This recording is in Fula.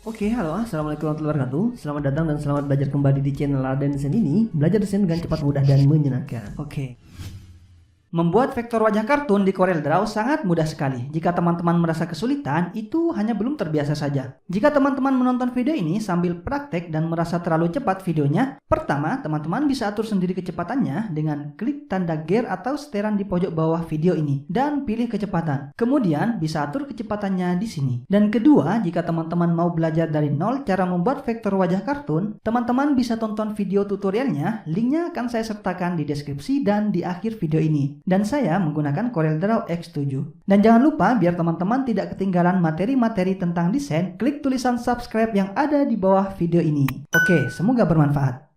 Halo, assalamualaikum warahmatullahi wabarakatuh. Selamat datang dan selamat belajar kembali di channel Raden Desain ini. Belajar desain dengan cepat, mudah, dan menyenangkan. Membuat vektor wajah kartun di Coreldraw sangat mudah sekali. Jika teman-teman merasa kesulitan, itu hanya belum terbiasa saja. Jika teman-teman menonton video ini sambil praktek dan merasa terlalu cepat videonya, pertama, teman-teman bisa atur sendiri kecepatannya dengan klik tanda gear atau seteran di pojok bawah video ini dan pilih kecepatan. Kemudian bisa atur kecepatannya di sini. Dan kedua, jika teman-teman mau belajar dari nol cara membuat vektor wajah kartun, teman-teman bisa tonton video tutorialnya. Linknya akan saya sertakan di deskripsi dan di akhir video ini. Dan saya menggunakan Coreldraw X7. Dan jangan lupa, biar teman-teman tidak ketinggalan materi-materi tentang desain, klik tulisan subscribe yang ada di bawah video ini. Semoga bermanfaat.